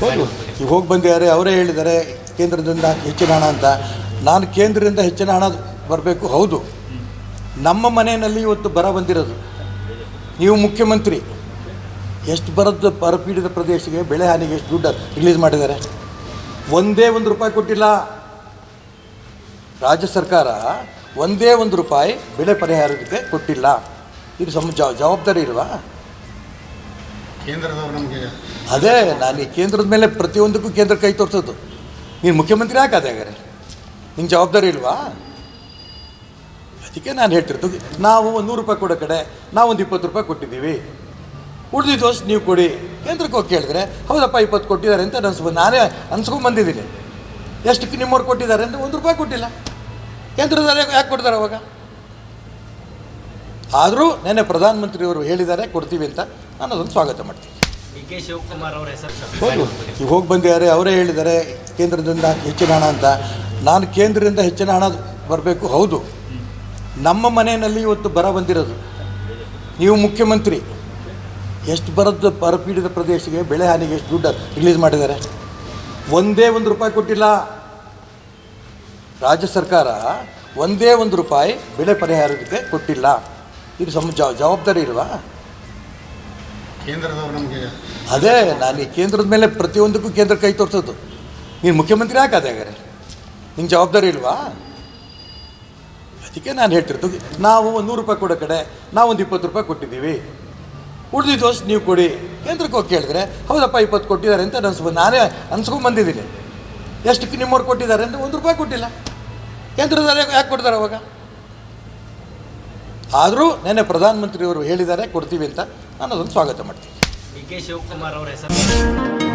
ಹೌದು, ಈಗ ಹೋಗಿ ಬಂದಿದ್ದಾರೆ, ಅವರೇ ಹೇಳಿದ್ದಾರೆ ಕೇಂದ್ರದಿಂದ ಹೆಚ್ಚಿನ ಹಣ ಅಂತ. ನಾನು ಕೇಂದ್ರದಿಂದ ಹೆಚ್ಚಿನ ಹಣ ಬರಬೇಕು, ಹೌದು. ನಮ್ಮ ಮನೆಯಲ್ಲಿ ಇವತ್ತು ಬರ ಬಂದಿರೋದು, ನೀವು ಮುಖ್ಯಮಂತ್ರಿ ಎಷ್ಟು ಬರೋದು ಬರಪೀಡಿತ ಪ್ರದೇಶಕ್ಕೆ ಬೆಳೆ ಹಾನಿಗೆ ಎಷ್ಟು ದುಡ್ಡು ರಿಲೀಸ್ ಮಾಡಿದ್ದಾರೆ? ಒಂದೇ ಒಂದು ರೂಪಾಯಿ ಕೊಟ್ಟಿಲ್ಲ. ರಾಜ್ಯ ಸರ್ಕಾರ ಒಂದೇ ಒಂದು ರೂಪಾಯಿ ಬೆಳೆ ಪರಿಹಾರಕ್ಕೆ ಕೊಟ್ಟಿಲ್ಲ. ಇದು ಜವಾಬ್ದಾರಿ ಇಲ್ವಾ? ಕೇಂದ್ರದವರು ನಮಗೆ ಅದೇ ನಾನು ಈ ಕೇಂದ್ರದ ಮೇಲೆ ಪ್ರತಿಯೊಂದಕ್ಕೂ ಕೇಂದ್ರ ಕೈ ತೋರಿಸೋದು. ನೀನು ಮುಖ್ಯಮಂತ್ರಿ ಹಾಕಾದೆ ಹಾಗಾದ್ರೆ ನಿಂಗೆ ಜವಾಬ್ದಾರಿ ಇಲ್ವಾ? ಅದಕ್ಕೆ ನಾನು ಹೇಳ್ತಿರ್ತೀವಿ, ನಾವು 100 ರೂಪಾಯಿ ಕೊಡೋ ಕಡೆ ನಾವು ಒಂದು 20 ರೂಪಾಯಿ ಕೊಟ್ಟಿದ್ದೀವಿ, ಉಳಿದಿದ್ದು ವರ್ಷ ನೀವು ಕೊಡಿ. ಕೇಂದ್ರಕ್ಕೆ ಹೋಗಿ ಕೇಳಿದ್ರೆ ಹೌದಪ್ಪ 20 ಕೊಟ್ಟಿದ್ದಾರೆ ಅಂತ ನಾನೇ ಅನ್ಸ್ಕೊಂಡ್ಬಂದಿದ್ದೀನಿ. ಎಷ್ಟಕ್ಕೆ ನಿಮ್ಮವ್ರು ಕೊಟ್ಟಿದ್ದಾರೆ ಅಂತ 1 ರೂಪಾಯಿ ಕೊಟ್ಟಿಲ್ಲ. ಕೇಂದ್ರದಲ್ಲಿ ಯಾಕೆ ಕೊಡ್ತಾರೆ ಅವಾಗ? ಆದರೂ ನೆನ್ನೆ ಪ್ರಧಾನಮಂತ್ರಿಯವರು ಹೇಳಿದ್ದಾರೆ ಕೊಡ್ತೀವಿ ಅಂತ, ನಾನು ಅದನ್ನು ಸ್ವಾಗತ ಮಾಡ್ತೀನಿ. ಡಿ.ಕೆ. ಶಿವಕುಮಾರ್ ಅವರ ಹೆಸರು ಹೌದು, ಈಗ ಹೋಗಿ ಬಂದಿದ್ದಾರೆ, ಅವರೇ ಹೇಳಿದ್ದಾರೆ ಕೇಂದ್ರದಿಂದ ಹೆಚ್ಚಿನ ಹಣ ಅಂತ. ನಾನು ಕೇಂದ್ರದಿಂದ ಹೆಚ್ಚಿನ ಹಣ ಬರಬೇಕು, ಹೌದು. ನಮ್ಮ ಮನೆಯಲ್ಲಿ ಇವತ್ತು ಬರ ಬಂದಿರೋದು, ನೀವು ಮುಖ್ಯಮಂತ್ರಿ ಎಷ್ಟು ಬರೋದು ಬರಪೀಡಿತ ಪ್ರದೇಶಕ್ಕೆ ಬೆಳೆ ಹಾನಿಗೆ ಎಷ್ಟು ದುಡ್ಡು ರಿಲೀಸ್ ಮಾಡಿದ್ದಾರೆ? ಒಂದೇ ಒಂದು ರೂಪಾಯಿ ಕೊಟ್ಟಿಲ್ಲ. ರಾಜ್ಯ ಸರ್ಕಾರ ಒಂದೇ ಒಂದು ರೂಪಾಯಿ ಬೆಳೆ ಪರಿಹಾರಕ್ಕೆ ಕೊಟ್ಟಿಲ್ಲ. ಇದು ಜವಾಬ್ದಾರಿ ಇಲ್ವಾ? ಕೇಂದ್ರದವರು ನಮಗೆ ಅದೇ ನಾನು ಈ ಕೇಂದ್ರದ ಮೇಲೆ ಪ್ರತಿಯೊಂದಕ್ಕೂ ಕೇಂದ್ರ ಕೈ ತೋರಿಸೋದು. ನೀನು ಮುಖ್ಯಮಂತ್ರಿ ಹಾಕಾದೆ ಹಾಗಾದ್ರೆ ನಿಂಗೆ ಜವಾಬ್ದಾರಿ ಇಲ್ವಾ? ಅದಕ್ಕೆ ನಾನು ಹೇಳ್ತಿರ್ತೀವಿ, ನಾವು 100 ರೂಪಾಯಿ ಕೊಡೋ ಕಡೆ ನಾವು ಒಂದು 20 ರೂಪಾಯಿ ಕೊಟ್ಟಿದ್ದೀವಿ, ಉಳಿದಿದ್ದು ವರ್ಷ ನೀವು ಕೊಡಿ. ಕೇಂದ್ರಕ್ಕೆ ಹೋಗಿ ಕೇಳಿದ್ರೆ ಹೌದಪ್ಪ 20 ಕೊಟ್ಟಿದ್ದಾರೆ ಅಂತ ನಾನೇ ಅನ್ಸ್ಕೊಂಡ್ಬಂದಿದ್ದೀನಿ. ಎಷ್ಟಕ್ಕೆ ನಿಮ್ಮವ್ರು ಕೊಟ್ಟಿದ್ದಾರೆ ಅಂತ 1 ರೂಪಾಯಿ ಕೊಟ್ಟಿಲ್ಲ. ಕೇಂದ್ರದಲ್ಲಿ ಯಾಕೆ ಕೊಡ್ತಾರೆ ಅವಾಗ? ಆದರೂ ನೆನ್ನೆ ಪ್ರಧಾನಮಂತ್ರಿಯವರು ಹೇಳಿದ್ದಾರೆ ಕೊಡ್ತೀವಿ ಅಂತ, ನಾನು ಅದನ್ನು ಸ್ವಾಗತ ಮಾಡ್ತೀನಿ. ಡಿ.ಕೆ. ಶಿವಕುಮಾರ್ ಅವರ ಹೆಸರು